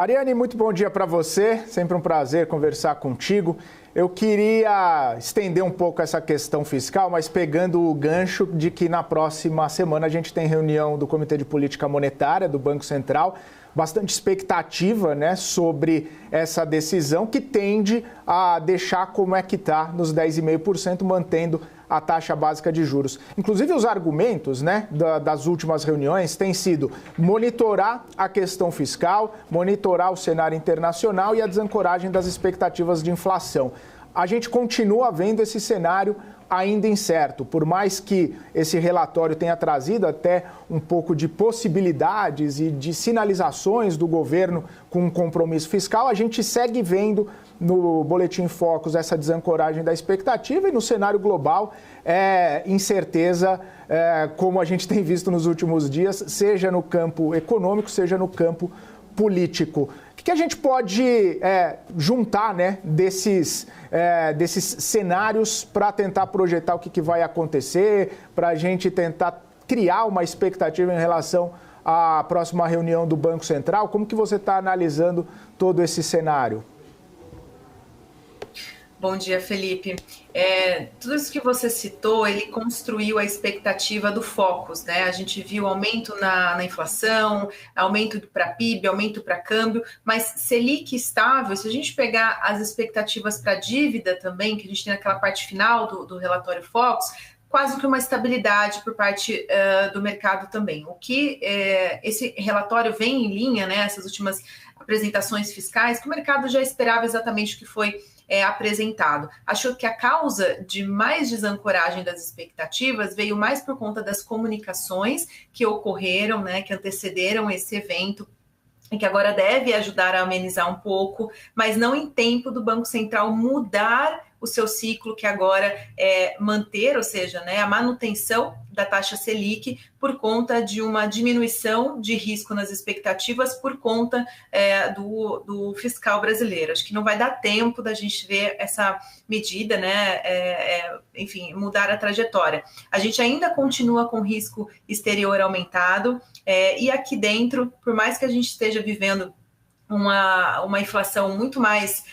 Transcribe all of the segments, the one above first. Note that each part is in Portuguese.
Ariane, muito bom dia para você, sempre um prazer conversar contigo. Eu queria estender um pouco essa questão fiscal, mas pegando o gancho de que na próxima semana a gente tem reunião do Comitê de Política Monetária do Banco Central, bastante expectativa, né, sobre essa decisão que tende a deixar como é que está nos 10,5%, mantendo a taxa básica de juros. Inclusive, os argumentos, né, das últimas reuniões têm sido monitorar a questão fiscal, monitorar o cenário internacional e a desancoragem das expectativas de inflação. A gente continua vendo esse cenário ainda incerto, por mais que esse relatório tenha trazido até um pouco de possibilidades e de sinalizações do governo com um compromisso fiscal, a gente segue vendo no Boletim Focus essa desancoragem da expectativa e no cenário global incerteza, como a gente tem visto nos últimos dias, seja no campo econômico, seja no campo político. O que a gente pode juntar, né, desses cenários para tentar projetar o que vai acontecer, para a gente tentar criar uma expectativa em relação à próxima reunião do Banco Central? Como que você está analisando todo esse cenário? Bom dia, Felipe. Tudo isso que você citou, ele construiu a expectativa do Focus, né? A gente viu aumento na inflação, aumento para PIB, aumento para câmbio, mas Selic estável, se a gente pegar as expectativas para dívida também, que a gente tem naquela parte final do relatório Focus, quase que uma estabilidade por parte do mercado também. O que esse relatório vem em linha, né? Essas últimas apresentações fiscais, que o mercado já esperava exatamente o que foi apresentado. Acho que a causa de mais desancoragem das expectativas veio mais por conta das comunicações que ocorreram, né, que antecederam esse evento, e que agora deve ajudar a amenizar um pouco, mas não em tempo do Banco Central mudar o seu ciclo, que agora é manter, ou seja, né, a manutenção da taxa Selic por conta de uma diminuição de risco nas expectativas por conta do fiscal brasileiro. Acho que não vai dar tempo da gente ver essa medida, né, enfim, mudar a trajetória. A gente ainda continua com risco exterior aumentado e aqui dentro, por mais que a gente esteja vivendo uma inflação muito mais,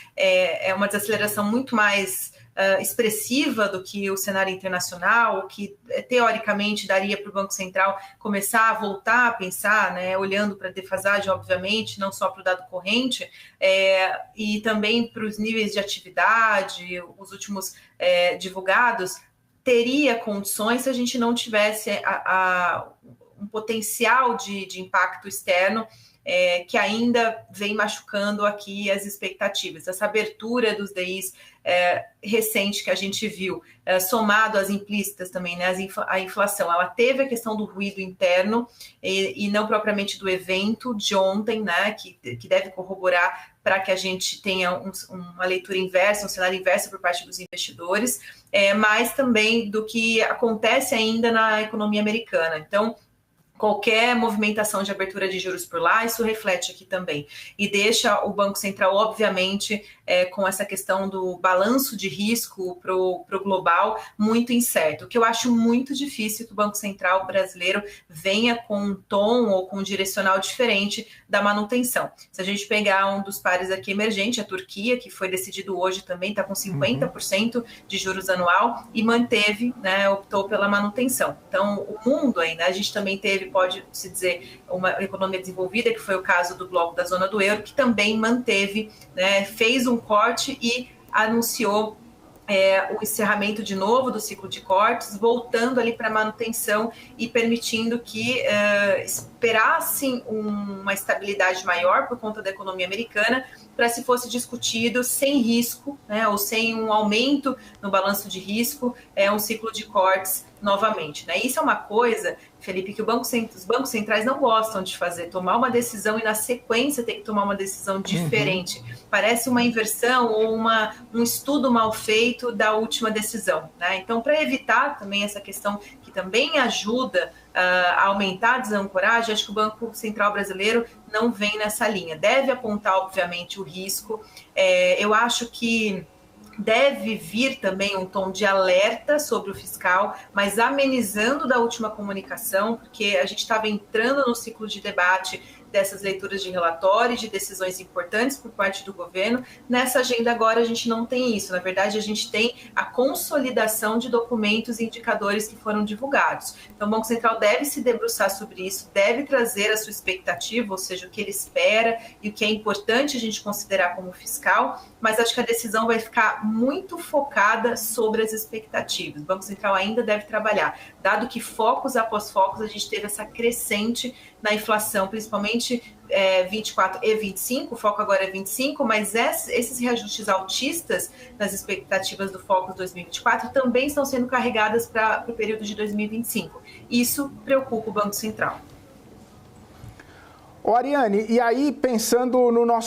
uma desaceleração muito mais expressiva do que o cenário internacional, que teoricamente daria para o Banco Central começar a voltar a pensar, né, olhando para a defasagem, obviamente, não só para o dado corrente, e também para os níveis de atividade, os últimos divulgados, teria condições se a gente não tivesse um potencial de impacto externo que ainda vem machucando aqui as expectativas. Essa abertura dos DIs recente que a gente viu, somado às implícitas também, né, a inflação, ela teve a questão do ruído interno e não propriamente do evento de ontem, né, que deve corroborar para que a gente tenha uma leitura inversa, um cenário inverso por parte dos investidores, mas também do que acontece ainda na economia americana. Então, qualquer movimentação de abertura de juros por lá, isso reflete aqui também. E deixa o Banco Central, obviamente, com essa questão do balanço de risco para o global muito incerto. O que eu acho muito difícil que o Banco Central brasileiro venha com um tom ou com um direcional diferente da manutenção. Se a gente pegar um dos pares aqui emergente, a Turquia, que foi decidido hoje também, está com 50% de juros anual e manteve, né, optou pela manutenção. Então, o mundo ainda, a gente também teve, pode-se dizer, uma economia desenvolvida, que foi o caso do bloco da zona do euro, que também manteve, né, fez um corte e anunciou o encerramento de novo do ciclo de cortes, voltando ali para manutenção e permitindo que esperassem uma estabilidade maior por conta da economia americana, para se fosse discutido sem risco, né, ou sem um aumento no balanço de risco, um ciclo de cortes novamente. Né? Isso é uma coisa, Felipe, que os bancos centrais não gostam de fazer, tomar uma decisão e na sequência ter que tomar uma decisão diferente. Parece uma inversão ou um estudo mal feito da última decisão. Né? Então, para evitar também essa questão que também ajuda a aumentar a desancoragem, acho que o Banco Central brasileiro não vem nessa linha. Deve apontar, obviamente, o risco. Eu acho que deve vir também um tom de alerta sobre o fiscal, mas amenizando da última comunicação, porque a gente estava entrando no ciclo de debate dessas leituras de relatório e de decisões importantes por parte do governo. Nessa agenda agora a gente não tem isso. Na verdade, a gente tem a consolidação de documentos e indicadores que foram divulgados. Então, o Banco Central deve se debruçar sobre isso, deve trazer a sua expectativa, ou seja, o que ele espera e o que é importante a gente considerar como fiscal, mas acho que a decisão vai ficar muito focada sobre as expectativas. O Banco Central ainda deve trabalhar, dado que focos após focos a gente teve essa crescente na inflação, principalmente 24 e 25, o foco agora é 25, mas esses reajustes altistas nas expectativas do Focus 2024 também estão sendo carregadas para o período de 2025. Isso preocupa o Banco Central. Ariane, e aí pensando no nosso